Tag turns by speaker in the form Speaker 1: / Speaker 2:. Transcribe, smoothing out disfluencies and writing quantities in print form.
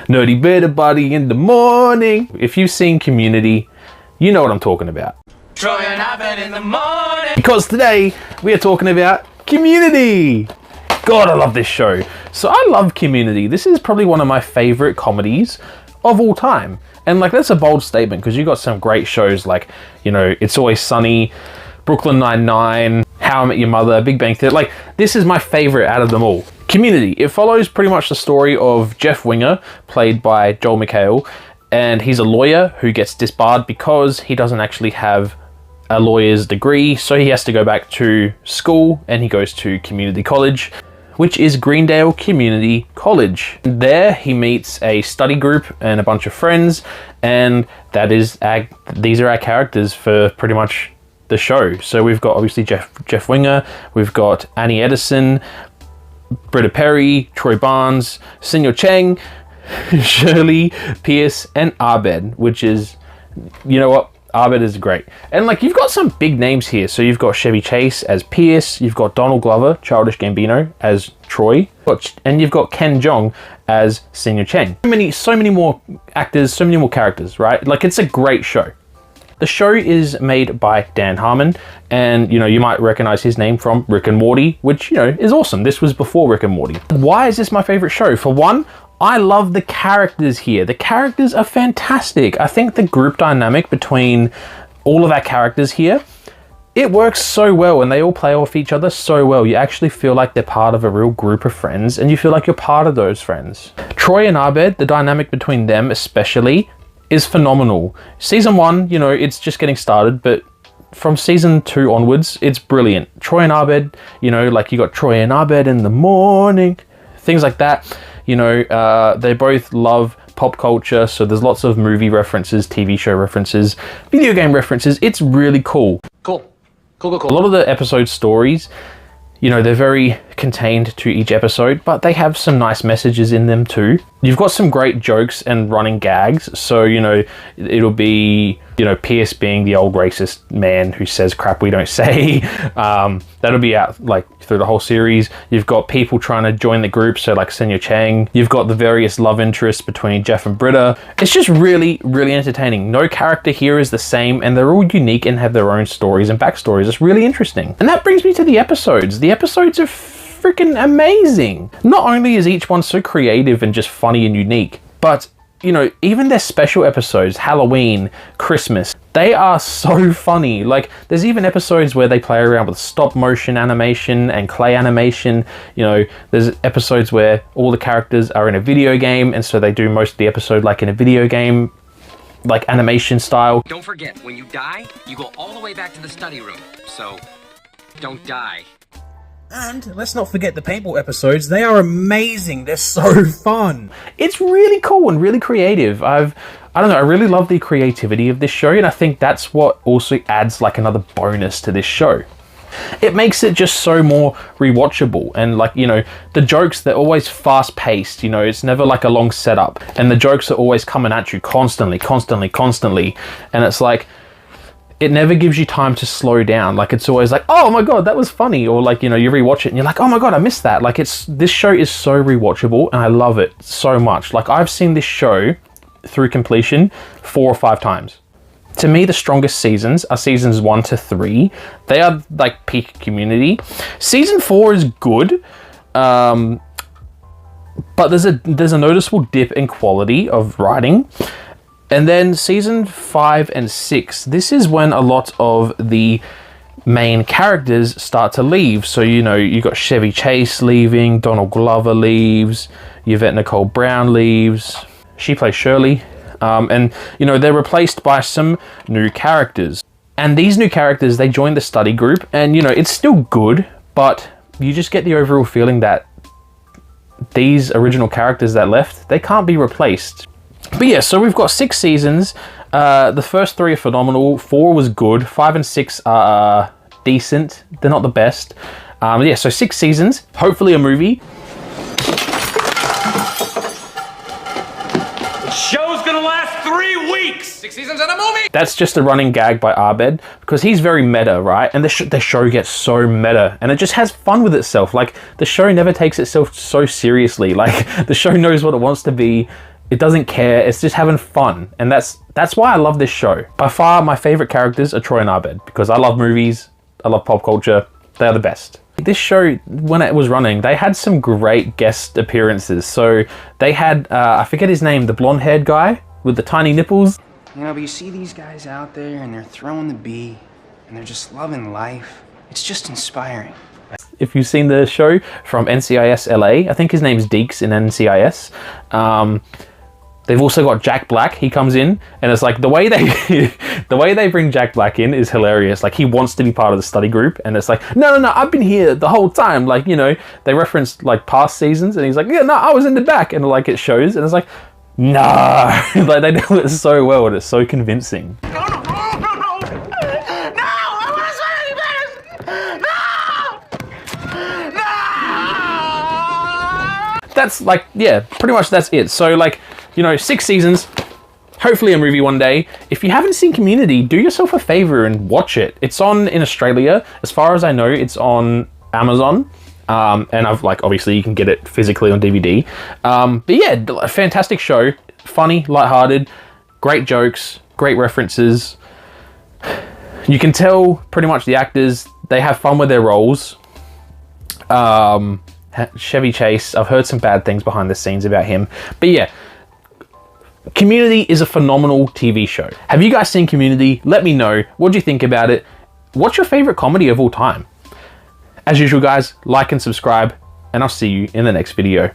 Speaker 1: Nerdy better body in the morning. If you've seen Community, you know what I'm talking about.
Speaker 2: Troy and Abed in the morning.
Speaker 1: Because today we are talking about Community. God, I love this show. So I love Community. This is probably one of my favorite comedies of all time. And like, that's a bold statement because you got some great shows like, you know, It's Always Sunny, Brooklyn Nine-Nine, How I Met Your Mother, Big Bang Theory. Like, this is my favorite out of them all. Community. It follows pretty much the story of Jeff Winger, played by Joel McHale, and he's a lawyer who gets disbarred because he doesn't actually have a lawyer's degree, so he has to go back to school, and he goes to community college, which is Greendale Community College. There he meets a study group and a bunch of friends, and these are our characters for pretty much the show. So we've got obviously Jeff Winger, we've got Annie Edison, Britta Perry, Troy Barnes, Senior Cheng, Shirley, Pierce, and Abed, which is, you know what? Abed is great. And like, you've got some big names here. So you've got Chevy Chase as Pierce, you've got Donald Glover, Childish Gambino as Troy, and you've got Ken Jeong as Senior Cheng. So many more actors, so many more characters, right? Like, it's a great show. The show is made by Dan Harmon, and you know, you might recognize his name from Rick and Morty, which, you know, is awesome. This was before Rick and Morty. Why is this my favorite show? For one, I love the characters here. The characters are fantastic. I think the group dynamic between all of our characters here, it works so well, and they all play off each other so well. You actually feel like they're part of a real group of friends, and you feel like you're part of those friends. Troy and Abed, the dynamic between them especially, is phenomenal. Season 1, you know, it's just getting started, but from season 2 onwards, it's brilliant. Troy and Abed, you know, like you got Troy and Abed in the morning, things like that. You know, they both love pop culture, so there's lots of movie references, TV show references, video game references. It's really cool.
Speaker 2: Cool.
Speaker 1: A lot of the episode stories, you know, they're very contained to each episode, but they have some nice messages in them too. You've got some great jokes and running gags. So, you know, it'll be, you know, Pierce being the old racist man who says crap we don't say. That'll be out like through the whole series. You've got people trying to join the group, so like Senior Chang. You've got the various love interests between Jeff and Britta. It's just really, really entertaining. No character here is the same, and they're all unique and have their own stories and backstories. It's really interesting. And that brings me to the episodes. The episodes are freaking amazing. Not only is each one so creative and just funny and unique, but you know, even their special episodes, Halloween, Christmas, they are so funny. Like, there's even episodes where they play around with stop motion animation and clay animation. You know, there's episodes where all the characters are in a video game, and so they do most of the episode like in a video game, like animation style.
Speaker 2: Don't forget, when you die, you go all the way back to the study room. So, don't die.
Speaker 1: And let's not forget the paintball episodes. They are amazing. They're so fun. It's really cool and really creative. I don't know, I really love the creativity of this show, and I think that's what also adds like another bonus to this show. It makes it just so more rewatchable, and like, you know, the jokes, they're always fast paced, you know, it's never like a long setup, and the jokes are always coming at you constantly, and it's like, it never gives you time to slow down. Like, it's always like, oh my god, that was funny. Or like, you know, you rewatch it and you're like, oh my god, I missed that. Like, this show is so rewatchable, and I love it so much. Like, I've seen this show through completion 4 or 5 times. To me, the strongest seasons are seasons 1 to 3. They are like peak Community. Season 4 is good, but there's a noticeable dip in quality of writing. And then season 5 and 6, this is when a lot of the main characters start to leave. So, you know, you got Chevy Chase leaving, Donald Glover leaves, Yvette Nicole Brown leaves. She plays Shirley. And, you know, they're replaced by some new characters. And these new characters, they join the study group, and, you know, it's still good, but you just get the overall feeling that these original characters that left, they can't be replaced. But yeah, so we've got 6 seasons. The first 3 are phenomenal. 4 was good. 5 and 6 are decent. They're not the best. Yeah, so 6 seasons. Hopefully a movie.
Speaker 2: The show's gonna last 3 weeks! 6 seasons and a movie!
Speaker 1: That's just a running gag by Abed, because he's very meta, right? And the show gets so meta, and it just has fun with itself. Like, the show never takes itself so seriously. Like, the show knows what it wants to be, It doesn't care. It's just having fun. And that's why I love this show. By far, my favorite characters are Troy and Abed because I love movies. I love pop culture. They're the best. This show, when it was running, they had some great guest appearances. So they had, I forget his name, the blonde-haired guy with the tiny nipples.
Speaker 3: You know, but you see these guys out there and they're throwing the bee and they're just loving life. It's just inspiring.
Speaker 1: If you've seen the show from NCIS LA, I think his name's Deeks in NCIS. They've also got Jack Black. He comes in, and it's like the way they bring Jack Black in is hilarious. Like he wants to be part of the study group, and it's like, no, I've been here the whole time. Like, you know, they reference like past seasons, and he's like, yeah, no, I was in the back, and like it shows, and it's like, no, like they do it so well, and it's so convincing.
Speaker 4: No! I want to say No!
Speaker 1: That's like, yeah, pretty much that's it. So like, you know, 6 seasons, hopefully a movie one day. If you haven't seen Community, do yourself a favor and watch it. It's on in Australia. As far as I know, it's on Amazon. And I've like, obviously you can get it physically on DVD. But yeah, a fantastic show. Funny, lighthearted, great jokes, great references. You can tell pretty much the actors, they have fun with their roles. Chevy Chase, I've heard some bad things behind the scenes about him. But yeah, Community is a phenomenal TV show. Have you guys seen Community? Let me know. What do you think about it? What's your favorite comedy of all time? As usual, guys, like and subscribe, and I'll see you in the next video.